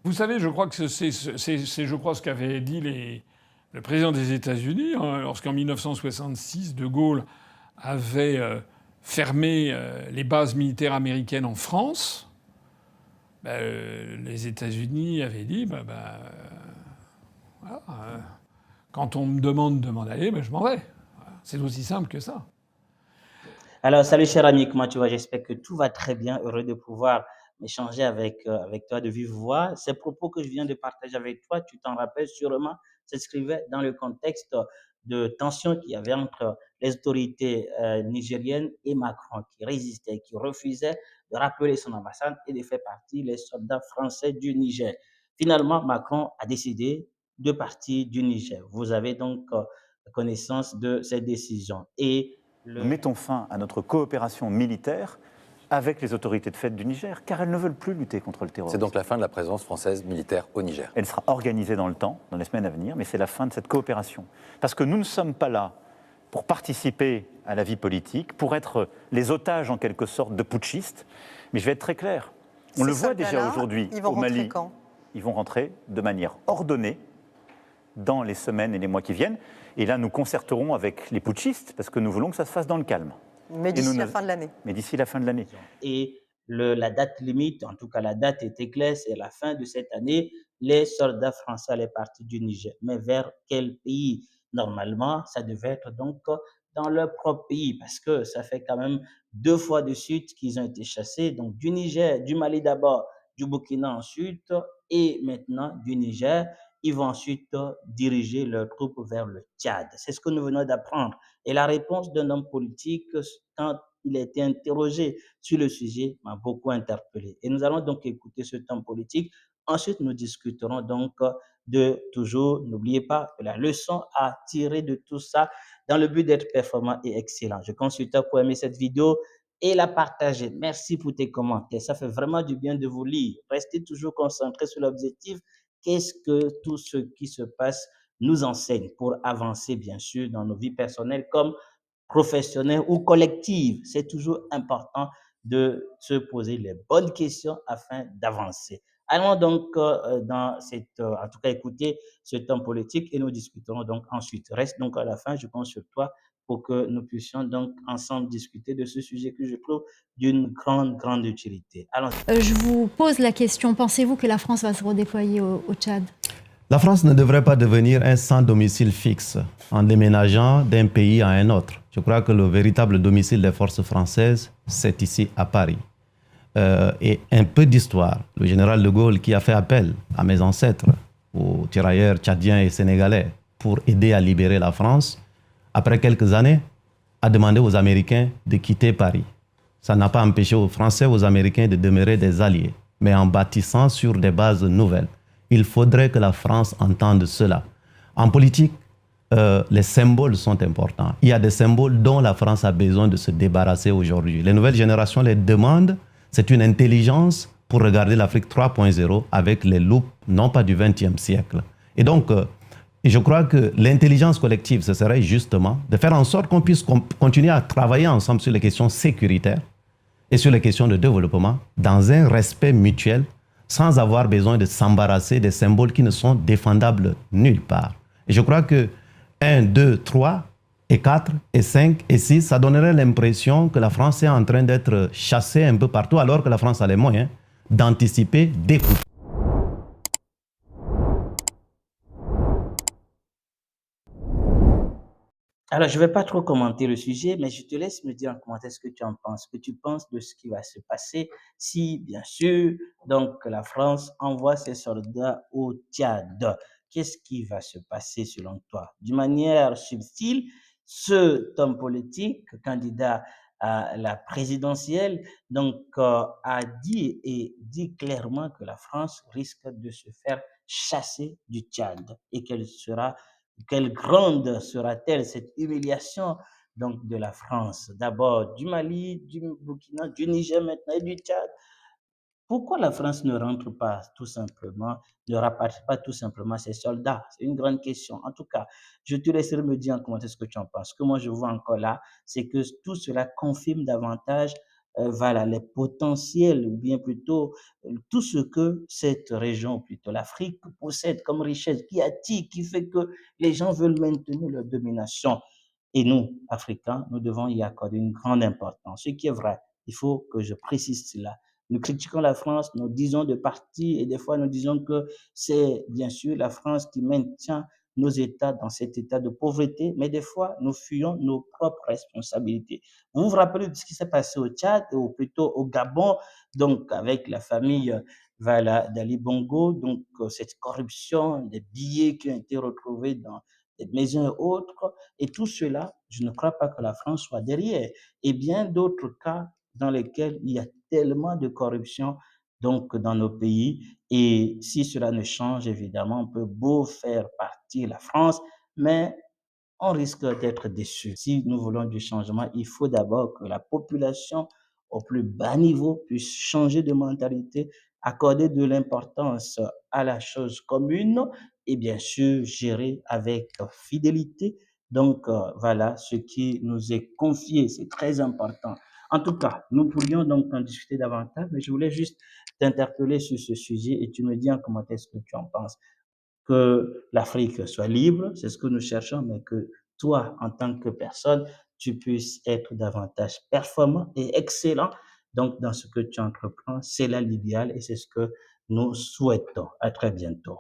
Vous savez, je crois que je crois, ce qu'avait dit le président des États-Unis, hein, lorsqu'en 1966, De Gaulle avait fermé les bases militaires américaines en France. Les États-Unis avaient dit voilà, quand on me demande de m'en aller, je m'en vais. Voilà. C'est aussi simple que ça. Alors, salut cher ami, comment tu vas? J'espère que tout va très bien. Heureux de pouvoir échanger avec toi de vive voix. Ces propos que je viens de partager avec toi, tu t'en rappelles sûrement, s'inscrivaient dans le contexte de tensions qu'il y avait entre les autorités nigériennes et Macron, qui résistait, qui refusait de rappeler son ambassade et de faire partie les soldats français du Niger. Finalement, Macron a décidé de partir du Niger. Vous avez donc connaissance de cette décision. Et Nous le mettons fin à notre coopération militaire avec les autorités de fait du Niger, car elles ne veulent plus lutter contre le C'est terrorisme. donc la fin de la présence française militaire au Niger. Elle sera organisée dans le temps, dans les semaines à venir, mais c'est la fin de cette coopération. Parce que nous ne sommes pas là pour participer à la vie politique, pour être les otages en quelque sorte de putschistes. Mais je vais être très clair. On le voit déjà aujourd'hui au Mali. Quand? Ils vont rentrer de manière ordonnée dans les semaines et les mois qui viennent. Et là, nous concerterons avec les putschistes, parce que nous voulons que ça se fasse dans le calme. Mais d'ici la fin de l'année. Mais d'ici la fin de l'année. Et la date limite, en tout cas la date était claire, c'est la fin de cette année. Les soldats français allaient partir du Niger. Mais vers quel pays? Normalement, ça devait être donc dans leur propre pays, parce que ça fait quand même 2 fois de suite qu'ils ont été chassés. Donc du Niger, du Mali d'abord, du Burkina ensuite, et maintenant du Niger. Ils vont ensuite diriger leurs troupes vers le Tchad. C'est ce que nous venons d'apprendre. Et la réponse d'un homme politique, quand il a été interrogé sur le sujet, m'a beaucoup interpellé. Et nous allons donc écouter ce temps politique. Ensuite, nous discuterons donc de toujours, n'oubliez pas la leçon à tirer de tout ça dans le but d'être performant et excellent. Je compte sur toi pour aimer cette vidéo et la partager. Merci pour tes commentaires. Ça fait vraiment du bien de vous lire. Restez toujours concentrés sur l'objectif. Qu'est-ce que tout ce qui se passe nous enseigne pour avancer, bien sûr, dans nos vies personnelles comme professionnelles ou collectives. C'est toujours important de se poser les bonnes questions afin d'avancer. Allons donc en tout cas, écouter ce temps politique et nous discuterons donc ensuite. Reste donc à la fin, je compte sur toi pour que nous puissions donc ensemble discuter de ce sujet que je trouve d'une grande, grande utilité. Allons. Je vous pose la question, pensez-vous que la France va se redéployer au Tchad? La France ne devrait pas devenir un sans domicile fixe en déménageant d'un pays à un autre. Je crois que le véritable domicile des forces françaises, c'est ici à Paris. Et un peu d'histoire. Le général de Gaulle, qui a fait appel à mes ancêtres, aux tirailleurs tchadiens et sénégalais, pour aider à libérer la France, après quelques années, a demandé aux Américains de quitter Paris. Ça n'a pas empêché aux Français, aux Américains de demeurer des alliés, mais en bâtissant sur des bases nouvelles. Il faudrait que la France entende cela. En politique, les symboles sont importants. Il y a des symboles dont la France a besoin de se débarrasser aujourd'hui. Les nouvelles générations les demandent. C'est une intelligence pour regarder l'Afrique 3.0 avec les loupes, non pas du XXe siècle. Et donc, je crois que l'intelligence collective, ce serait justement de faire en sorte qu'on puisse continuer à travailler ensemble sur les questions sécuritaires et sur les questions de développement dans un respect mutuel, sans avoir besoin de s'embarrasser des symboles qui ne sont défendables nulle part. Et je crois que 1, 2, 3 et 4 et 5 et 6, ça donnerait l'impression que la France est en train d'être chassée un peu partout, alors que la France a les moyens d'anticiper, d'écouter. Alors, je ne vais pas trop commenter le sujet, mais je te laisse me dire en commentaire ce que tu en penses, ce que tu penses de ce qui va se passer si, bien sûr, donc la France envoie ses soldats au Tchad. Qu'est-ce qui va se passer selon toi? D'une manière subtile, ce homme politique, candidat à la présidentielle, donc a dit et dit clairement que la France risque de se faire chasser du Tchad et qu'elle sera quelle grande sera-t-elle cette humiliation donc de la France, d'abord du Mali, du Burkina, du Niger maintenant et du Tchad. Pourquoi la France ne rentre pas tout simplement, ne rapatrie pas tout simplement ses soldats? C'est une grande question. En tout cas, je te laisserai me dire en commentaire ce que tu en penses. Ce que moi je vois encore là, c'est que tout cela confirme davantage voilà, les potentiels, ou bien plutôt tout ce que cette région, plutôt l'Afrique, possède comme richesse, qui attire, qui fait que les gens veulent maintenir leur domination. Et nous, Africains, nous devons y accorder une grande importance. Ce qui est vrai, il faut que je précise cela. Nous critiquons la France, nous disons de parti, et des fois nous disons que c'est bien sûr la France qui maintient nos États dans cet état de pauvreté, mais des fois nous fuyons nos propres responsabilités. Vous vous rappelez de ce qui s'est passé au Tchad, ou plutôt au Gabon, donc avec la famille voilà, d'Ali Bongo, donc cette corruption, des billets qui ont été retrouvés dans des maisons et autres, et tout cela, je ne crois pas que la France soit derrière. Et bien d'autres cas dans lesquels il y a tellement de corruption donc dans nos pays, et si cela ne change, évidemment, on peut beau faire partie la France, mais on risque d'être déçu. Si nous voulons du changement, il faut d'abord que la population au plus bas niveau puisse changer de mentalité, accorder de l'importance à la chose commune et bien sûr gérer avec fidélité. Donc voilà ce qui nous est confié, c'est très important. En tout cas, nous pourrions donc en discuter davantage, mais je voulais juste t'interpeller sur ce sujet et tu me dis en commentaire ce que tu en penses. Que l'Afrique soit libre, c'est ce que nous cherchons, mais que toi, en tant que personne, tu puisses être davantage performant et excellent. Donc, dans ce que tu entreprends, c'est là l'idéal et c'est ce que nous souhaitons. À très bientôt.